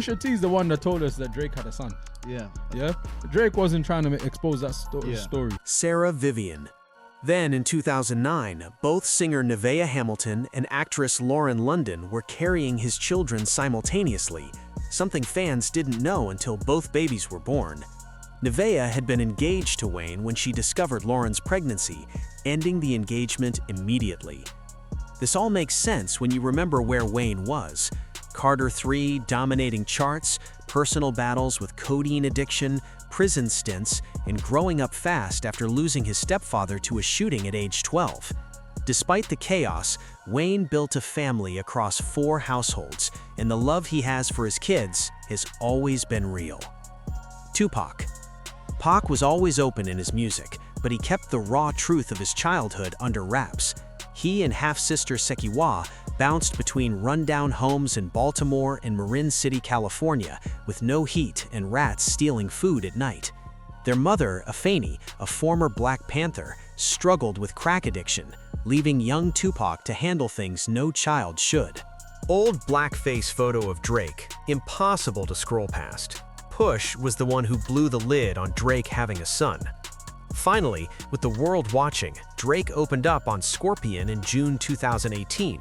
Pusha T is the one that told us that Drake had a son. Yeah. Yeah? Drake wasn't trying to expose that story. Sarah Vivian. Then, in 2009, both singer Nevaeh Hamilton and actress Lauren London were carrying his children simultaneously, something fans didn't know until both babies were born. Nevaeh had been engaged to Wayne when she discovered Lauren's pregnancy, ending the engagement immediately. This all makes sense when you remember where Wayne was. Carter III dominating charts, personal battles with codeine addiction, prison stints, and growing up fast after losing his stepfather to a shooting at age 12. Despite the chaos, Wayne built a family across 4 households, and the love he has for his kids has always been real. Tupac. Pac was always open in his music, but he kept the raw truth of his childhood under wraps. He and half-sister Sekiwa bounced between rundown homes in Baltimore and Marin City, California, with no heat and rats stealing food at night. Their mother, Afeni, a former Black Panther, struggled with crack addiction, leaving young Tupac to handle things no child should. Old blackface photo of Drake, impossible to scroll past. Push was the one who blew the lid on Drake having a son. Finally, with the world watching, Drake opened up on Scorpion in June 2018.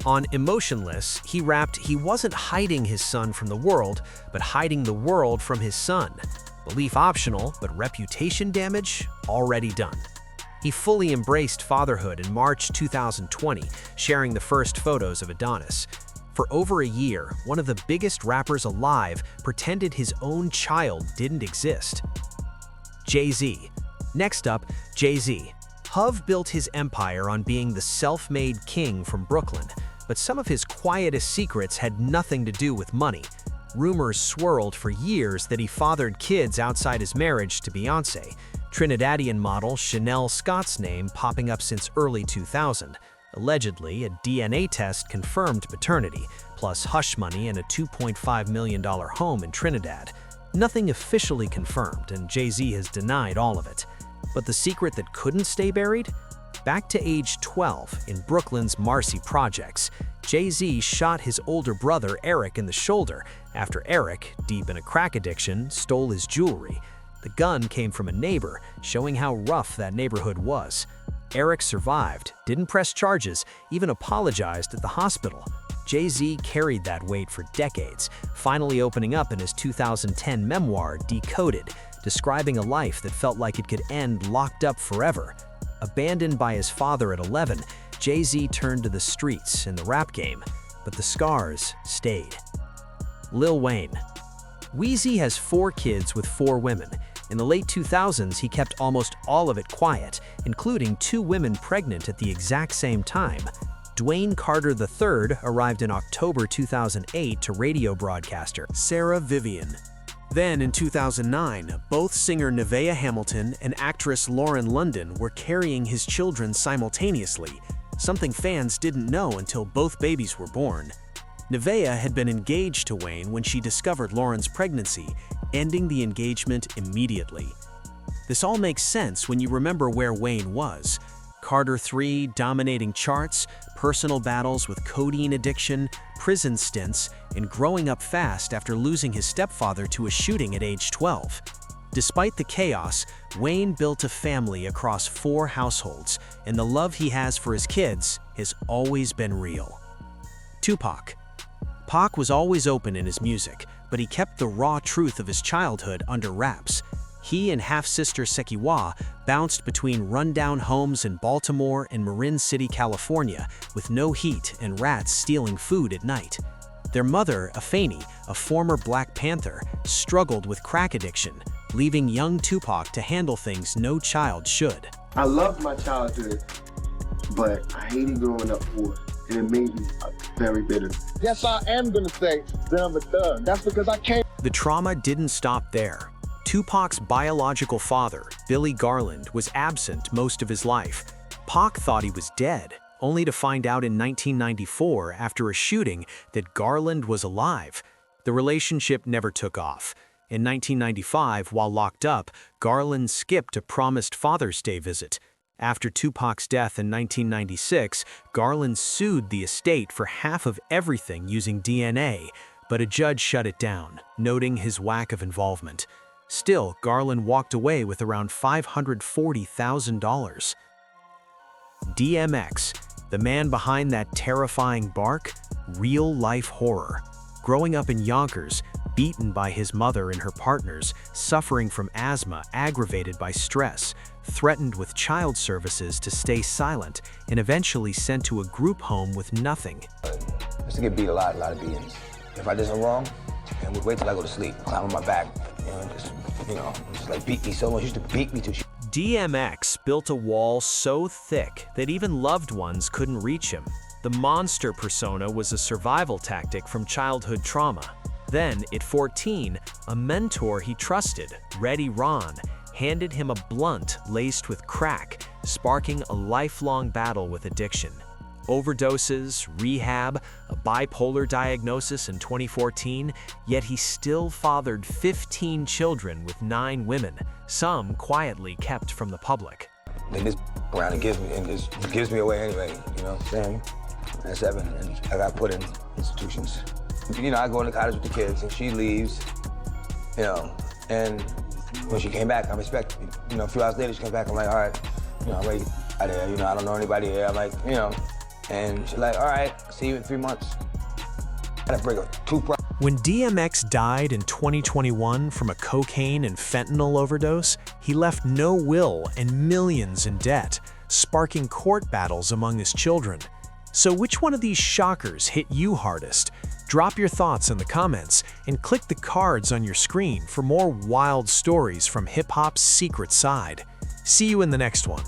On Emotionless, he rapped he wasn't hiding his son from the world, but hiding the world from his son. Belief optional, but reputation damage already done. He fully embraced fatherhood in March 2020, sharing the first photos of Adonis. For over a year, one of the biggest rappers alive pretended his own child didn't exist. Jay-Z. Next up, Jay-Z. Hov built his empire on being the self-made king from Brooklyn, but some of his quietest secrets had nothing to do with money. Rumors swirled for years that he fathered kids outside his marriage to Beyoncé, Trinidadian model Chanel Scott's name popping up since early 2000. Allegedly, a DNA test confirmed paternity, plus hush money and a $2.5 million home in Trinidad. Nothing officially confirmed, and Jay-Z has denied all of it. But the secret that couldn't stay buried? Back to age 12, in Brooklyn's Marcy Projects, Jay-Z shot his older brother Eric in the shoulder after Eric, deep in a crack addiction, stole his jewelry. The gun came from a neighbor, showing how rough that neighborhood was. Eric survived, didn't press charges, even apologized at the hospital. Jay-Z carried that weight for decades, finally opening up in his 2010 memoir, Decoded, describing a life that felt like it could end locked up forever. Abandoned by his father at 11, Jay-Z turned to the streets and the rap game, but the scars stayed. Lil Wayne. Weezy has 4 kids with 4 women. In the late 2000s, he kept almost all of it quiet, including 2 women pregnant at the exact same time. Dwayne Carter III arrived in October 2008 to radio broadcaster Sarah Vivian. Then, in 2009, both singer Nevaeh Hamilton and actress Lauren London were carrying his children simultaneously, something fans didn't know until both babies were born. Nevaeh had been engaged to Wayne when she discovered Lauren's pregnancy, ending the engagement immediately. This all makes sense when you remember where Wayne was. Carter III dominating charts, personal battles with codeine addiction, prison stints, and growing up fast after losing his stepfather to a shooting at age 12. Despite the chaos, Wayne built a family across 4 households, and the love he has for his kids has always been real. Tupac. Pac was always open in his music, but he kept the raw truth of his childhood under wraps. He and half-sister Sekiwa bounced between rundown homes in Baltimore and Marin City, California, with no heat and rats stealing food at night. Their mother, Afeni, a former Black Panther, struggled with crack addiction, leaving young Tupac to handle things no child should. I loved my childhood, but I hated growing up poor, and it made me very bitter. Yes, I am gonna say that I'm a thug. That's because I came. The trauma didn't stop there. Tupac's biological father, Billy Garland, was absent most of his life. Pac thought he was dead, only to find out in 1994 after a shooting that Garland was alive. The relationship never took off. In 1995, while locked up, Garland skipped a promised Father's Day visit. After Tupac's death in 1996, Garland sued the estate for half of everything using DNA, but a judge shut it down, noting his lack of involvement. Still, Garland walked away with around $540,000. DMX, the man behind that terrifying bark, real-life horror. Growing up in Yonkers, beaten by his mother and her partners, suffering from asthma aggravated by stress, threatened with child services to stay silent, and eventually sent to a group home with nothing. I used to get beat a lot of beatings. If I did something wrong, and would wait till I go to sleep, climb on my back, just like beat me so much. Used to beat me to shit. DMX built a wall so thick that even loved ones couldn't reach him. The monster persona was a survival tactic from childhood trauma. Then, at 14, a mentor he trusted, Reddy Ron, handed him a blunt laced with crack, sparking a lifelong battle with addiction. Overdoses, rehab, a bipolar diagnosis in 2014, yet he still fathered 15 children with 9 women, some quietly kept from the public. They just around and gives me away anyway, you know what I'm saying? At 7, and I got put in institutions. You know, I go in the cottage with the kids, and she leaves, and when she came back, I'm expecting, a few hours later, she comes back, I'm like, all right, I'm ready out there, I don't know anybody here, I'm like, and she's like, all right, see you in 3 months. I had to bring a Tupac. When DMX died in 2021 from a cocaine and fentanyl overdose, he left no will and millions in debt, sparking court battles among his children. So which one of these shockers hit you hardest? Drop your thoughts in the comments and click the cards on your screen for more wild stories from hip-hop's secret side. See you in the next one.